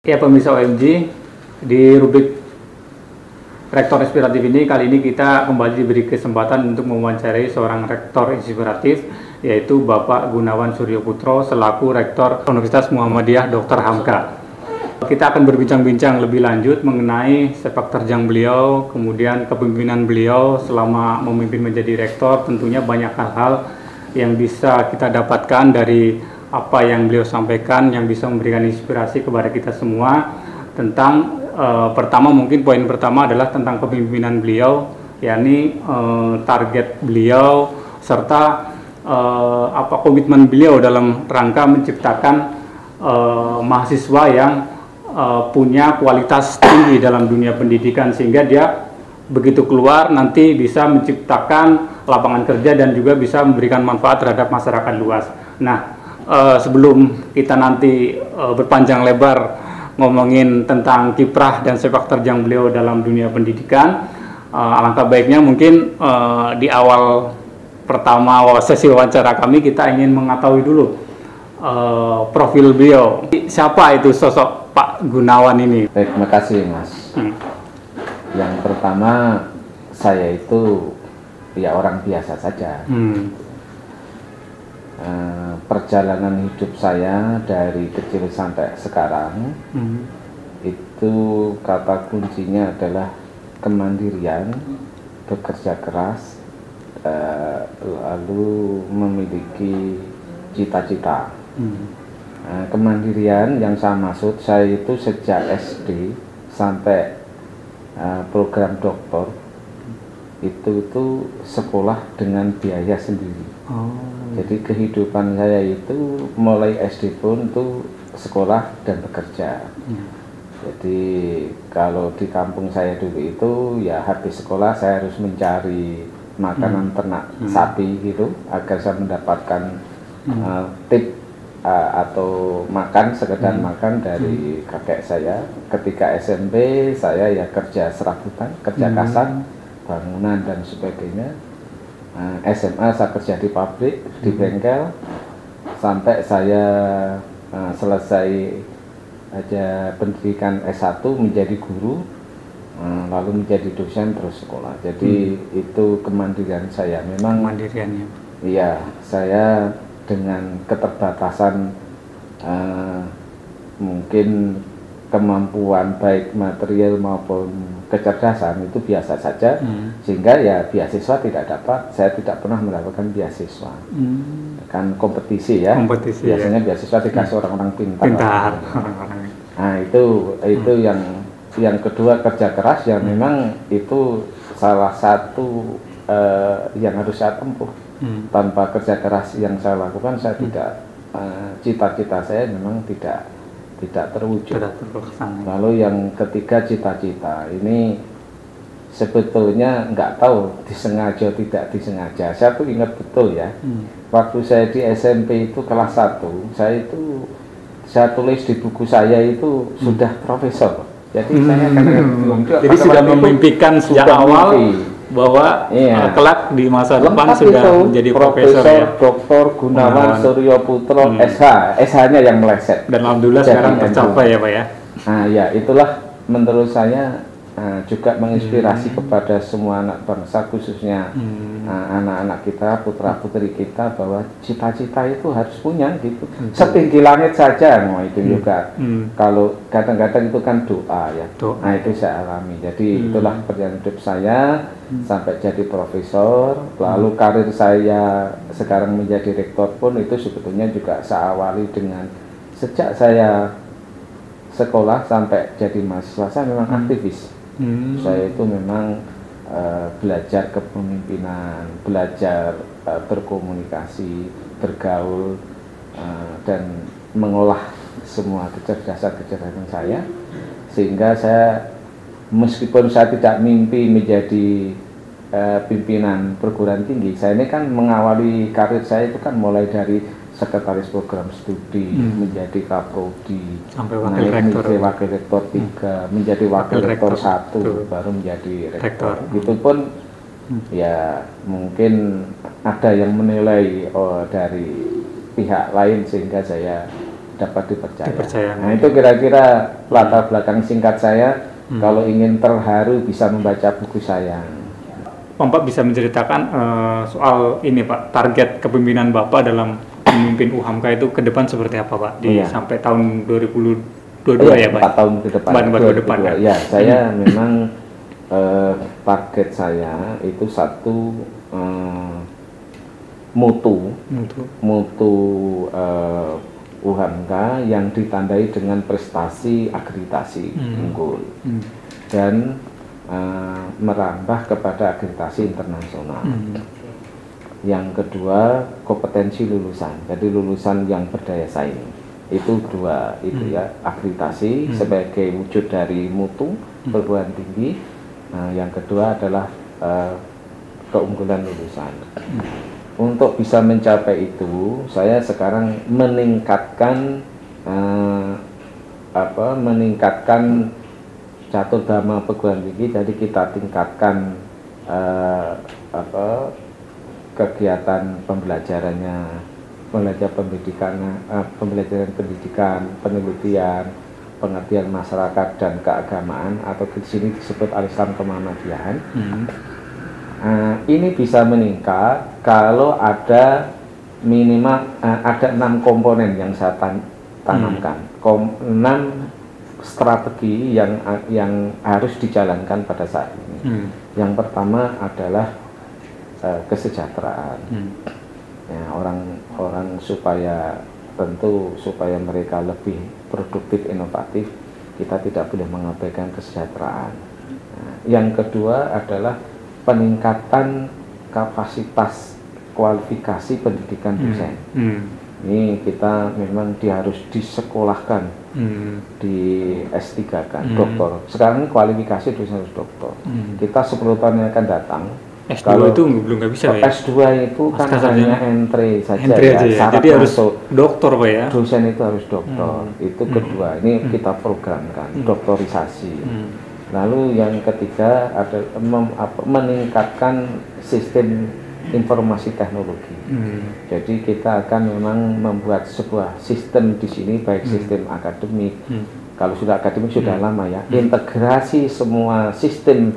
Ya pemirsa OMG, di rubrik Rektor Inspiratif ini kali ini kita kembali diberi kesempatan untuk mewawancarai seorang rektor inspiratif, yaitu Bapak Gunawan Suryoputro selaku Rektor Universitas Muhammadiyah Dr. Hamka. Kita akan berbincang-bincang lebih lanjut mengenai sepak terjang beliau, kemudian kepemimpinan beliau selama memimpin menjadi rektor. Tentunya banyak hal-hal yang bisa kita dapatkan dari apa yang beliau sampaikan, yang bisa memberikan inspirasi kepada kita semua tentang pertama, mungkin poin pertama adalah tentang kepemimpinan beliau, yakni target beliau serta komitmen beliau dalam rangka menciptakan mahasiswa yang punya kualitas tinggi dalam dunia pendidikan, sehingga dia begitu keluar nanti bisa menciptakan lapangan kerja dan juga bisa memberikan manfaat terhadap masyarakat luas. Nah, sebelum kita nanti berpanjang lebar ngomongin tentang kiprah dan sepak terjang beliau dalam dunia pendidikan, alangkah baiknya mungkin di awal pertama sesi wawancara kami kita ingin mengetahui dulu profil beliau. Siapa itu sosok Pak Gunawan ini? Baik, terima kasih Mas. Yang pertama, saya itu ya orang biasa saja. Perjalanan hidup saya dari kecil sampai sekarang itu kata kuncinya adalah kemandirian, bekerja keras, lalu memiliki cita-cita. Kemandirian yang saya maksud, saya itu sejak SD sampai program doktor itu sekolah dengan biaya sendiri. Jadi kehidupan saya itu mulai SD pun itu sekolah dan bekerja. Jadi kalau di kampung saya dulu itu ya habis sekolah saya harus mencari makanan ternak sapi gitu agar saya mendapatkan tip atau makan, sekedar makan dari kakek saya. Ketika SMP saya ya kerja serabutan, kerja kasar, bangunan dan sebagainya. SMA saya kerja di pabrik, di bengkel, sampai saya selesai aja pendidikan S1 menjadi guru, lalu menjadi dosen terus sekolah. Jadi itu kemandirian saya. Memang Kemandiriannya. Iya, saya dengan keterbatasan mungkin kemampuan baik material maupun kecerdasan itu biasa saja, sehingga ya beasiswa tidak dapat. Saya tidak pernah mendapatkan beasiswa. Kan kompetisi ya. Kompetisi, biasanya ya. beasiswa dikasih orang-orang pintar. Nah itu yang kedua, kerja keras yang memang itu salah satu yang harus saya tempuh. Tanpa kerja keras yang saya lakukan, saya tidak cita-cita saya memang tidak terwujud. Lalu yang ketiga, cita-cita ini sebetulnya nggak tahu disengaja tidak disengaja. Saya tuh ingat betul ya, waktu saya di SMP itu kelas 1, saya tulis di buku saya itu sudah profesor. Jadi saya jadi sudah memimpikan sejak awal bahwa kelak di masa depan sudah menjadi profesor ya? Dr. Gunawan Suryoputro SH, SH-nya yang meleset. Dan alhamdulillah sekarang tercapai ya Pak ya. Nah ya, itulah menurut saya juga menginspirasi kepada semua anak bangsa, khususnya anak-anak kita, putra-putri kita, bahwa cita-cita itu harus punya gitu. Setinggi langit saja, mau itu juga. Kalau kadang-kadang itu kan doa ya. Nah itu saya alami. Jadi itulah perjalanan hidup saya sampai jadi profesor. Lalu karir saya sekarang menjadi rektor pun itu sebetulnya juga saya awali dengan sejak saya sekolah sampai jadi mahasiswa, saya memang aktivis. Saya itu memang belajar kepemimpinan, belajar berkomunikasi, bergaul, dan mengolah semua kecerdasan saya, sehingga saya, meskipun saya tidak mimpi menjadi pimpinan perguruan tinggi, saya ini kan mengawali karir saya itu kan mulai dari sekretaris program studi, menjadi kaprodi, sampai wakil rektor 3, menjadi wakil rektor 1, baru menjadi rektor. Itu pun ya mungkin ada yang menilai dari pihak lain sehingga saya dapat dipercaya. Dipercaya. Nah itu kira-kira latar belakang singkat saya. Kalau ingin terharu bisa membaca buku saya. Pak bisa menceritakan soal ini Pak, target kepemimpinan Bapak dalam memimpin UHAMKA itu ke depan seperti apa Pak? Sampai tahun 2022 ya Pak? 4 tahun ke depan. 4 tahun ke depan kan? Ya, saya memang target saya itu satu mutu UHAMKA yang ditandai dengan prestasi akreditasi unggul dan merambah kepada akreditasi internasional. Yang kedua, kompetensi lulusan, jadi lulusan yang berdaya saing. Itu dua, itu ya, akreditasi sebagai wujud dari mutu perguruan tinggi. Yang kedua adalah keunggulan lulusan. Untuk bisa mencapai itu, saya sekarang meningkatkan catur dharma perguruan tinggi. Jadi kita tingkatkan kegiatan pembelajarannya, pembelajaran pendidikan, penelitian, pengertian masyarakat dan keagamaan, atau di sini disebut al-Islam kemuhammadiyaan. Ini bisa meningkat kalau ada minimal ada 6 komponen yang saya tanamkan, 6 strategi yang harus dijalankan pada saat ini. Yang pertama adalah kesejahteraan. Ya, orang supaya mereka lebih produktif, inovatif, kita tidak boleh mengabaikan kesejahteraan. Yang kedua adalah peningkatan kapasitas kualifikasi pendidikan dosen. Ini kita memang harus disekolahkan, di S3 kan, doktor. Sekarang ini kualifikasi dosen harus doktor. Kita 10 tahun yang akan datang, S2 kalau itu belum nggak bisa ya? S2 itu kan hanya entry saja, ya. Jadi harus doktor Pak ya? Dosen itu harus doktor. Itu kedua, ini kita programkan, doktorisasi. Lalu yang ketiga adalah meningkatkan sistem informasi teknologi. Jadi kita akan memang membuat sebuah sistem di sini, baik sistem akademik. Kalau sudah akademik sudah lama ya. Integrasi semua sistem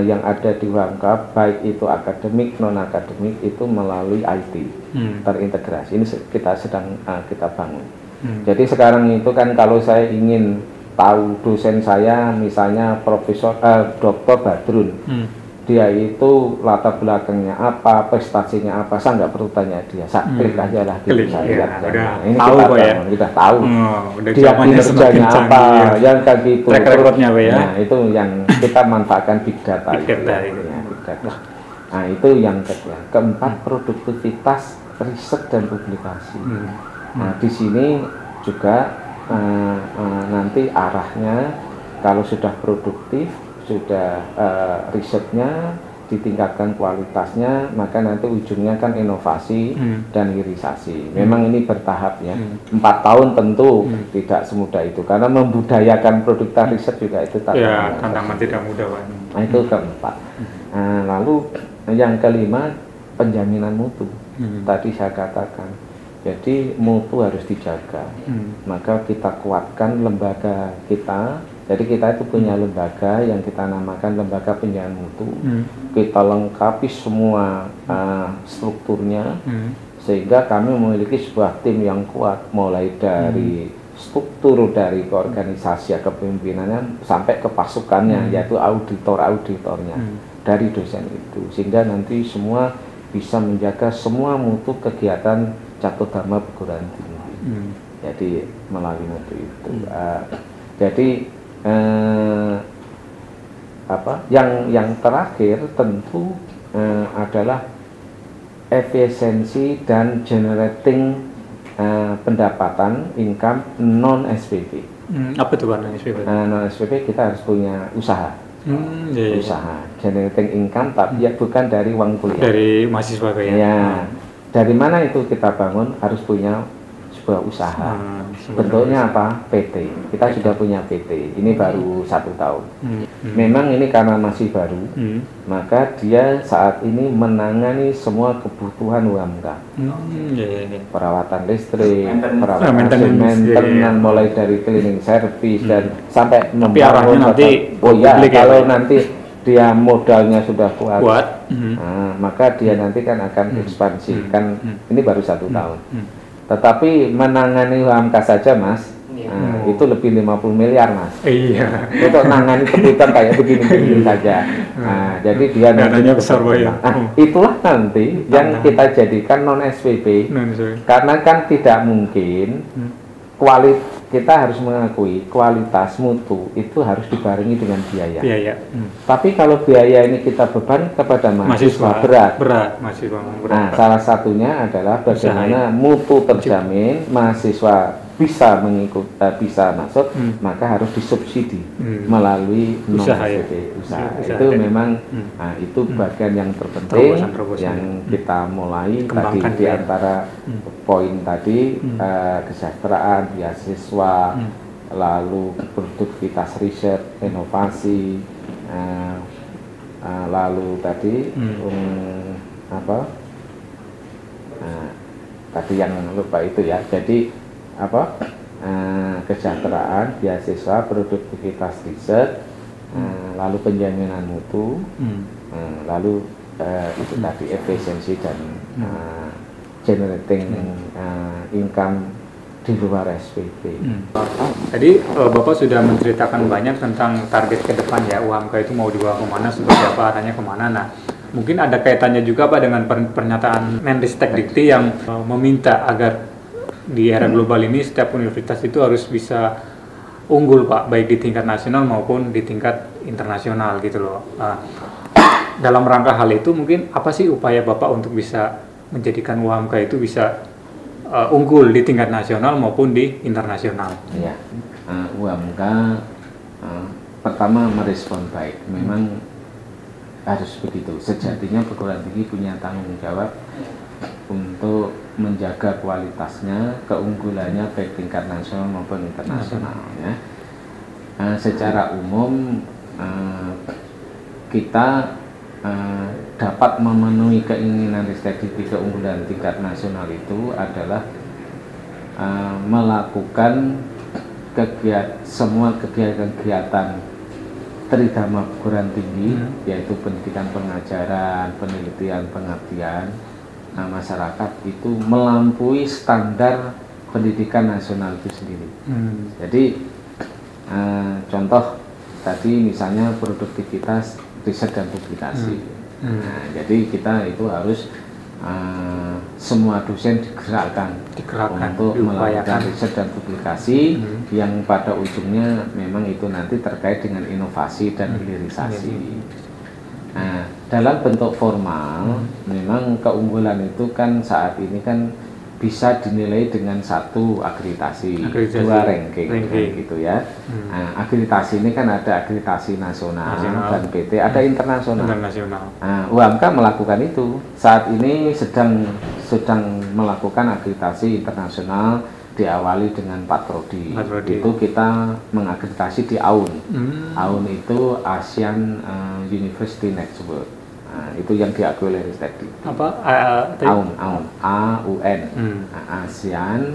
yang ada di UHAMKA, baik itu akademik, non akademik, itu melalui IT terintegrasi. Ini kita sedang kita bangun. Jadi sekarang itu kan kalau saya ingin tahu dosen saya, misalnya Dr. Badrun, dia itu latar belakangnya apa, prestasinya apa, saya nggak perlu tanya dia, saya klik aja lah gitu, saya ini tahu kita ya? Kita tahu dia kinerjanya apa, yang kayak gitu. Track recordnya ya? Nah, itu yang kita manfaatkan big data. Big data. Nah itu yang kedua. Keempat, produktivitas riset dan publikasi. Nah di sini juga nanti arahnya kalau sudah produktif, sudah risetnya ditingkatkan kualitasnya, maka nanti ujungnya kan inovasi dan hilirisasi. Memang ini bertahap ya. 4 tahun tentu tidak semudah itu, karena membudayakan produktivitas riset juga itu tantangan tidak mudah Pak. Nah itu keempat. Lalu yang kelima, penjaminan mutu. Tadi saya katakan, jadi mutu harus dijaga. Maka kita kuatkan lembaga kita. Jadi kita itu punya lembaga yang kita namakan lembaga penjamin mutu. Kita lengkapi semua strukturnya, sehingga kami memiliki sebuah tim yang kuat, mulai dari struktur dari keorganisasian kepemimpinannya sampai ke pasukannya, yaitu auditornya dari dosen itu, sehingga nanti semua bisa menjaga semua mutu kegiatan catur dharma perguruan tinggi. Jadi melalui mutu itu. Jadi yang terakhir tentu adalah efisiensi dan generating pendapatan income non SPP. Apa itu non SPP? Non SPP kita harus punya usaha. Usaha generating income, tapi ya bukan dari uang kuliah. Dari mahasiswa ya. Dari mana itu kita bangun, harus punya sebuah usaha. bentuknya apa? PT. Kita sudah punya PT. Ini baru 1 tahun. Memang ini karena masih baru, maka dia saat ini menangani semua kebutuhan UMK. Perawatan listrik, perawatan maintenance, mulai dari cleaning service dan sampai membangun. Nanti kalau nanti dia modalnya sudah kuat, nah, maka dia nanti kan akan ekspansi. Kan ini baru 1 tahun. Tetapi menangani UMK saja, Mas, itu lebih 50 miliar, Mas. Iya. Untuk menangani kebutuhan kayak begini-begini saja. Nah, jadi dia dananya besar, ya. Itulah nanti yang kita jadikan non SPP. Karena kan tidak mungkin kita harus mengakui kualitas mutu itu harus dibarengi dengan biaya. Tapi kalau biaya ini kita beban kepada mahasiswa berat. Nah, salah satunya adalah bagaimana mutu terjamin, mahasiswa bisa bisa masuk, maka harus disubsidi melalui usaha. Itu memang itu bagian yang terpenting yang kita mulai tadi di antara poin tadi, kesejahteraan beasiswa, lalu produktivitas riset, inovasi, lalu tadi tadi yang lupa itu ya. Jadi kesejahteraan, beasiswa, produktivitas riset, lalu penjaminan mutu, lalu itu tadi efisiensi dan generating income di luar SPP. Tadi Bapak sudah menceritakan banyak tentang target ke depan ya, UMK itu mau dibawa kemana, seperti apa, arahnya kemana. Nah, mungkin ada kaitannya juga Pak dengan pernyataan Menristek Dikti yang meminta agar di era global ini setiap universitas itu harus bisa unggul Pak, baik di tingkat nasional maupun di tingkat internasional gitu loh. Dalam rangka hal itu mungkin apa sih upaya Bapak untuk bisa menjadikan UMK itu bisa unggul di tingkat nasional maupun di internasional? Ya, UMK pertama merespon baik, memang harus begitu. Sejatinya perguruan tinggi punya tanggung jawab untuk menjaga kualitasnya, keunggulannya baik tingkat nasional maupun internasional. Ya. Secara umum kita dapat memenuhi keinginan Ristek Dikti keunggulan tingkat nasional itu adalah melakukan semua kegiatan tridharma perguruan tinggi, yaitu pendidikan pengajaran, penelitian, pengabdian. Masyarakat itu melampaui standar pendidikan nasional itu sendiri. Jadi contoh tadi misalnya produktivitas riset dan publikasi. Jadi kita itu harus semua dosen digerakkan untuk melakukan riset dan publikasi yang pada ujungnya memang itu nanti terkait dengan inovasi dan hilirisasi. Nah, dalam bentuk formal, memang keunggulan itu kan saat ini kan bisa dinilai dengan 1 akreditasi, 2 ranking. Gitu ya. Nah, akreditasi ini kan ada akreditasi nasional dan PT, ada internasional. Nah, UMK melakukan itu. Saat ini sedang melakukan akreditasi internasional, diawali dengan 4 prodi. Itu kita mengakreditasi di AUN. AUN itu Asian University Network. Nah, itu yang diakui oleh Ristek Dikti. AUN, AUN, Asian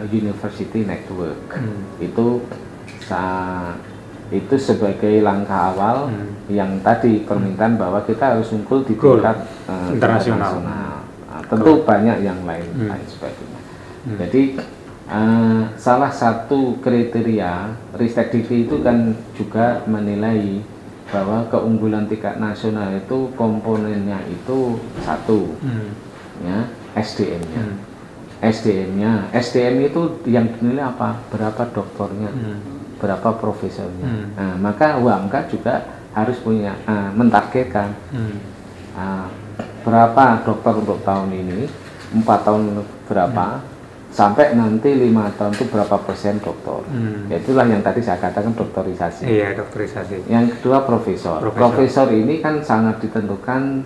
University Network. Itu sebagai langkah awal yang tadi permintaan bahwa kita harus unggul di tingkat internasional. Tentu banyak yang lain sebagainya. Jadi salah satu kriteria Ristek Dikti itu kan juga menilai bahwa keunggulan tingkat nasional itu komponennya itu 1, ya, SDM-nya. SDM itu yang dinilai apa? Berapa doktornya, berapa profesornya. Nah, maka UMK juga harus punya mentargetkan berapa dokter untuk tahun ini, 4 tahun berapa, sampai nanti 5 tahun itu berapa persen doktor. Itulah yang tadi saya katakan doktorisasi. Iya, doktorisasi. Yang kedua profesor. Profesor ini kan sangat ditentukan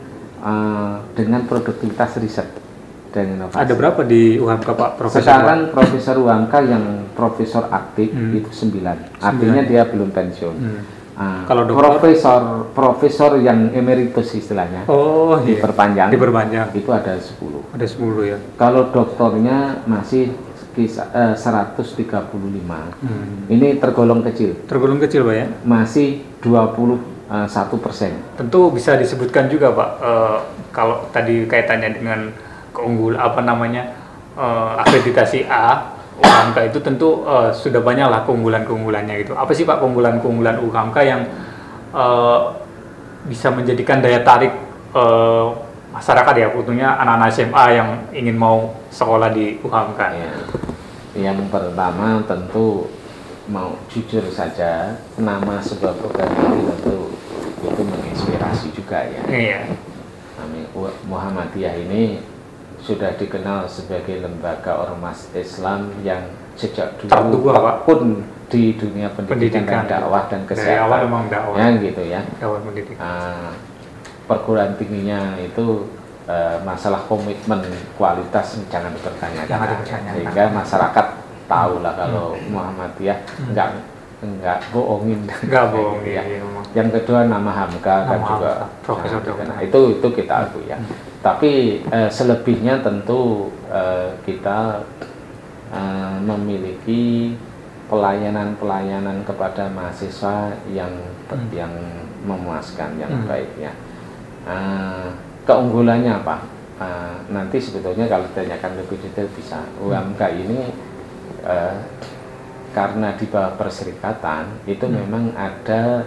dengan produktivitas riset. dan inovasi. Ada berapa di UHAMKA Pak Profesor? Sekarang Profesor UHAMKA yang profesor aktif itu 9. Artinya dia belum pensiun. Kalau dokter? Profesor yang emeritus istilahnya, diperpanjang, itu ada 10. Ada 10 ya. Kalau doktornya masih 135. Ini tergolong kecil. Tergolong kecil Pak ya? Masih 21%. Tentu bisa disebutkan juga Pak, kalau tadi kaitannya dengan akreditasi A, UHAMKA itu tentu sudah banyak lah keunggulan-keunggulannya gitu. Apa sih Pak keunggulan-keunggulan UHAMKA yang bisa menjadikan daya tarik masyarakat ya, tentunya anak-anak SMA yang ingin mau sekolah di UHAMKA? Ya. Yang pertama tentu mau jujur saja, nama sebuah program ini tentu itu menginspirasi juga ya. Iya. Muhammadiyah ini sudah dikenal sebagai lembaga ormas Islam yang sejak dulu pun di dunia pendidikan dan dakwah dan kesehatan. Dari awal memang dakwah. Ya gitu ya. Dakwah pendidikan. Perguruan tingginya itu masalah komitmen kualitas jangan dipertanyakan. Sehingga masyarakat tahu lah kalau Muhammadiyah enggak bohongin. Enggak bohongin. Ya. Yang kedua nama Hamka kan juga Profesor itu kita akui ya. Tapi selebihnya tentu kita memiliki pelayanan kepada mahasiswa yang memuaskan, yang baik ya. Keunggulannya apa? Nanti sebetulnya kalau ditanyakan lebih detail bisa. UHAMKA ini karena di bawah perserikatan itu memang ada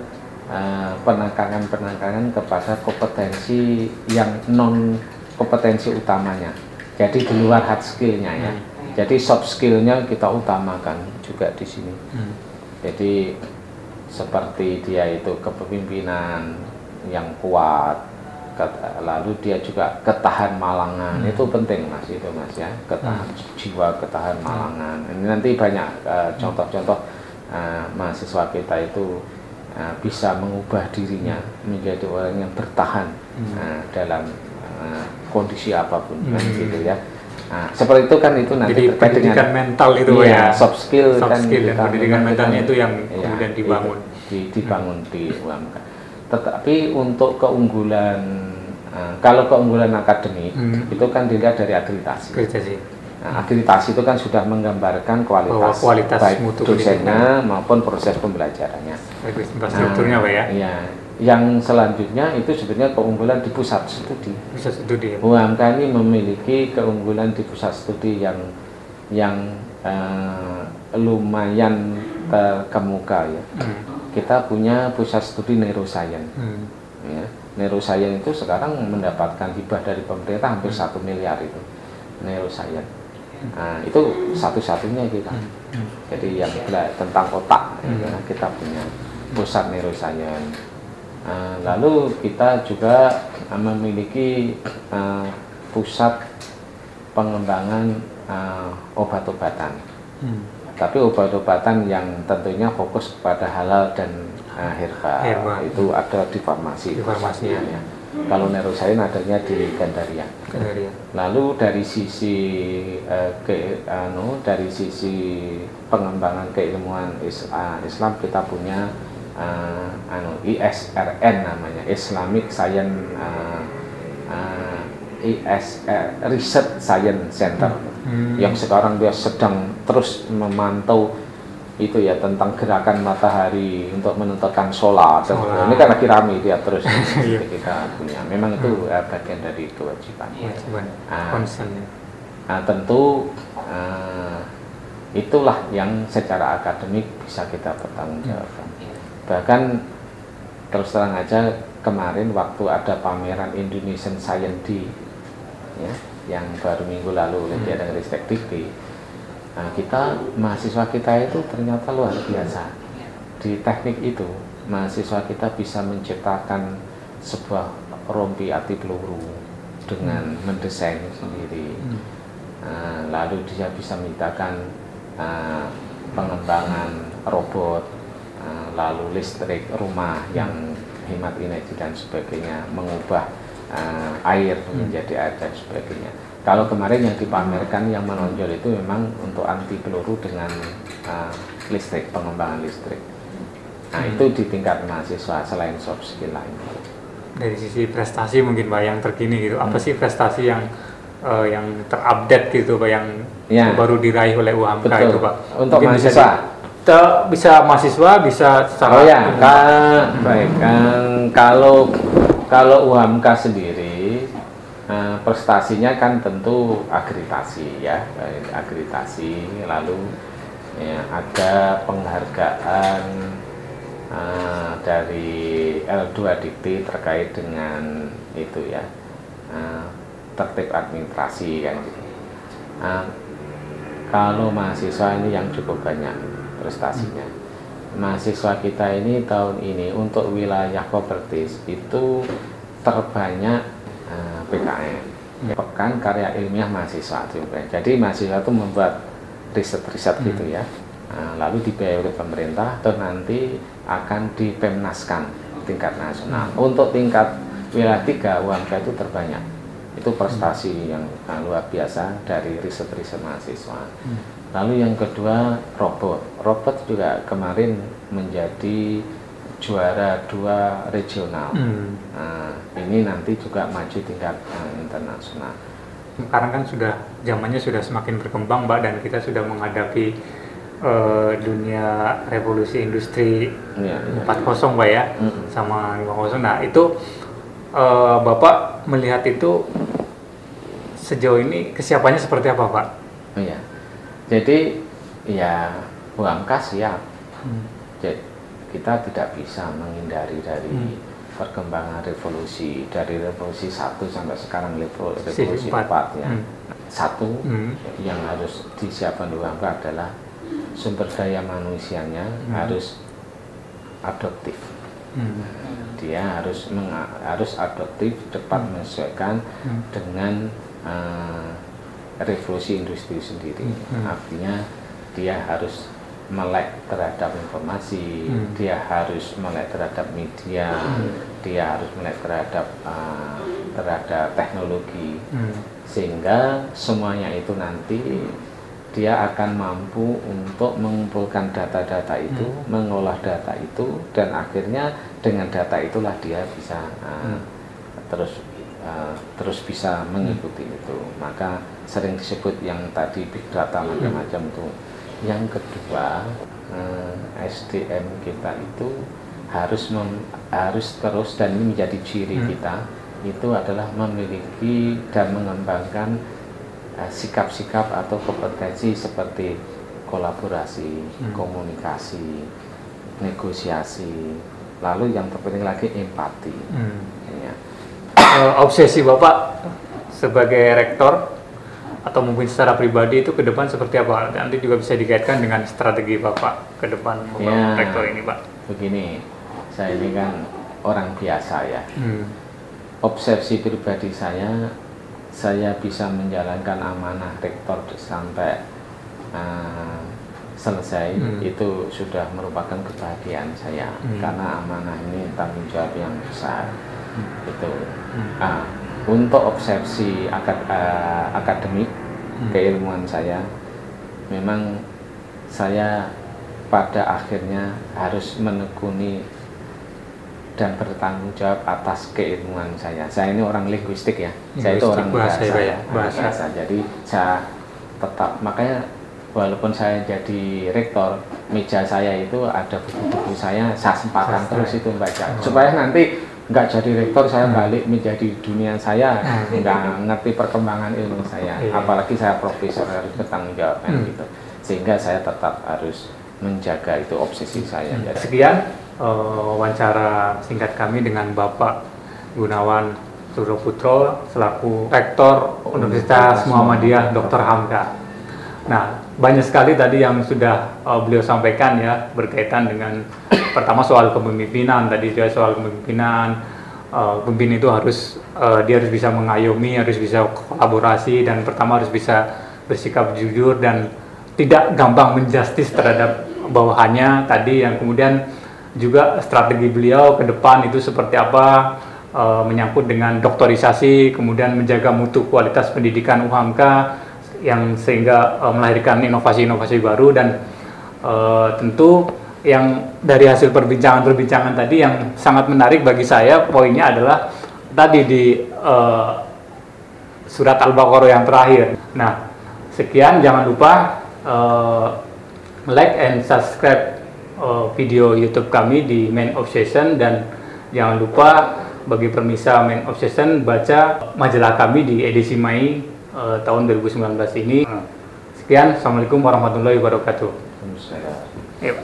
penekanan kepada kompetensi yang non kompetensi utamanya. Jadi di luar hard skill-nya ya. Jadi soft skill-nya kita utamakan juga di sini. Jadi seperti dia itu kepemimpinan yang kuat, lalu dia juga ketahan malangan, itu penting Mas, itu Mas ya, ketahan jiwa, ketahan malangan. Ini nanti banyak contoh-contoh mahasiswa kita itu bisa mengubah dirinya menjadi orang yang bertahan dalam kondisi apapun, kan gitu ya. Seperti itu kan, itu nanti jadi terkait dengan mental itu ya, soft skill dan pendidikan mentalnya itu yang kemudian dibangun di UHAMKA. Tetapi untuk keunggulan, kalau keunggulan akademik itu kan dilihat dari akreditasi. Akreditasi itu kan sudah menggambarkan kualitas baik dosennya maupun proses pembelajarannya. Infrastrukturnya Pak ya? Iya. Yang selanjutnya itu sebenarnya keunggulan di pusat studi. UHAMKA ini memiliki keunggulan di pusat studi yang lumayan terkemuka ya. Kita punya pusat studi neuroscience. Ya. Neuroscience itu sekarang mendapatkan hibah dari pemerintah hampir 1 miliar itu. Neuroscience. Itu satu-satunya kita. Jadi yang tentang otak ya, kita punya pusat neuroscience. Lalu kita juga memiliki pusat pengembangan obat-obatan. Tapi obat-obatan yang tentunya fokus kepada halal dan herba. Itu ada di farmasi. Ya. Kalau neuroscience adanya di Gandaria. Lalu dari sisi dari sisi pengembangan keilmuan Islam kita punya ISRN namanya, Islamic Science Research Science Center, yang sekarang dia sedang terus memantau itu ya tentang gerakan matahari untuk menentukan sholat. Ini kan lagi rame dia terus. Kita punya, memang itu bagian dari kewajiban. Tentu itulah yang secara akademik bisa kita pertanggungjawabkan. Bahkan terus terang aja kemarin waktu ada pameran Indonesian Science Day ya, yang baru minggu lalu oleh Diadang-Ristek Dikti, kita mahasiswa kita itu ternyata luar biasa. Di teknik itu mahasiswa kita bisa menciptakan sebuah rompi anti peluru dengan mendesain sendiri. Lalu dia bisa menciptakan pengembangan robot, lalu listrik rumah yang hemat energi dan sebagainya, mengubah air, menjadi air dan sebagainya. Kalau kemarin yang dipamerkan yang menonjol itu memang untuk anti peluru dengan listrik, pengembangan listrik. Nah itu di tingkat mahasiswa selain soft skill lainnya. Dari sisi prestasi mungkin Pak yang terkini gitu, apa sih prestasi yang terupdate gitu Pak, yang baru diraih oleh UHAMKA? Betul. Itu Pak? Untuk mungkin mahasiswa? Bisa mahasiswa, bisa secara baik. Kalau UHAMKA sendiri prestasinya kan tentu akreditasi ya, akreditasi, lalu ya, ada penghargaan dari L2 Dikti terkait dengan itu ya, tertib administrasi kan gitu. Kalau mahasiswa ini yang cukup banyak prestasinya. Mahasiswa kita ini tahun ini untuk wilayah Kopertis itu terbanyak PKM, Pekan Karya Ilmiah Mahasiswa. Jadi mahasiswa itu membuat riset-riset gitu ya, lalu dibiayai oleh pemerintah, atau nanti akan dipemnaskan tingkat nasional. Untuk tingkat wilayah 3 UHAMKA itu terbanyak. Itu prestasi yang luar biasa dari riset-riset mahasiswa. Lalu yang kedua robot juga kemarin menjadi juara 2 regional. Ini nanti juga maju tingkat internasional. Sekarang kan zamannya sudah semakin berkembang Mbak, dan kita sudah menghadapi dunia revolusi industri 4.0 Mbak ya, sama 5.0. Nah itu Bapak melihat itu sejauh ini kesiapannya seperti apa Pak? Oh ya, jadi ya UHAMKA siap. Jadi kita tidak bisa menghindari dari perkembangan revolusi, dari revolusi 1 sampai sekarang revolusi 4 ya. Satu yang harus disiapkan UHAMKA adalah sumber daya manusianya harus adaptif. Dia harus adaptif, cepat menyesuaikan dengan revolusi industri sendiri. Artinya dia harus melek terhadap informasi, dia harus melek terhadap media, dia harus melek terhadap teknologi, sehingga semuanya itu nanti dia akan mampu untuk mengumpulkan data-data itu, mengolah data itu, dan akhirnya dengan data itulah dia bisa terus bisa mengikuti itu. Maka sering disebut yang tadi big data macam-macam itu. Yang kedua, SDM kita itu harus terus, dan ini menjadi ciri kita, itu adalah memiliki dan mengembangkan sikap-sikap atau kompetensi seperti kolaborasi, komunikasi, negosiasi, lalu yang terpenting lagi empati. Ya. Obsesi Bapak sebagai rektor atau mungkin secara pribadi itu ke depan seperti apa? Nanti juga bisa dikaitkan dengan strategi Bapak ke depan membangun rektor ini Pak. Begini, saya ini kan orang biasa ya. Obsesi pribadi saya bisa menjalankan amanah rektor sampai selesai, itu sudah merupakan kebahagiaan saya, karena amanah ini tanggung jawab yang besar. Itu. Untuk obsesi akademik, keilmuan saya, memang saya pada akhirnya harus menekuni dan bertanggung jawab atas keilmuan saya. Saya ini orang linguistik ya, saya itu orang bahasa. Jadi saya tetap, makanya walaupun saya jadi rektor, meja saya itu ada buku-buku saya sempatkan terus itu baca, supaya nanti nggak jadi rektor saya balik menjadi dunia saya, nggak ngerti perkembangan ilmu saya, apalagi saya profesor harus bertanggung jawab gitu, sehingga saya tetap harus menjaga itu obsesi saya. Sekian wawancara singkat kami dengan Bapak Gunawan Suryoputro selaku Rektor Universitas Muhammadiyah Dr. Hamka. Nah, banyak sekali tadi yang sudah beliau sampaikan ya, berkaitan dengan pertama soal kepemimpinan, tadi juga soal kepemimpinan. Pemimpin itu dia harus bisa mengayomi, harus bisa kolaborasi, dan pertama harus bisa bersikap jujur dan tidak gampang menjustis terhadap bawahannya tadi. Yang kemudian juga strategi beliau ke depan itu seperti apa, menyangkut dengan doktorisasi, kemudian menjaga mutu kualitas pendidikan UHAMKA yang sehingga melahirkan inovasi-inovasi baru. Dan tentu yang dari hasil perbincangan-perbincangan tadi yang sangat menarik bagi saya, poinnya adalah tadi di surat Al-Baqarah yang terakhir. Nah, sekian, jangan lupa like and subscribe video YouTube kami di Main Obsession, dan jangan lupa bagi permisa Main Obsession baca majalah kami di edisi Mei tahun 2019 ini. Sekian, Assalamualaikum warahmatullahi wabarakatuh. Waalaikumsalam. Yuk.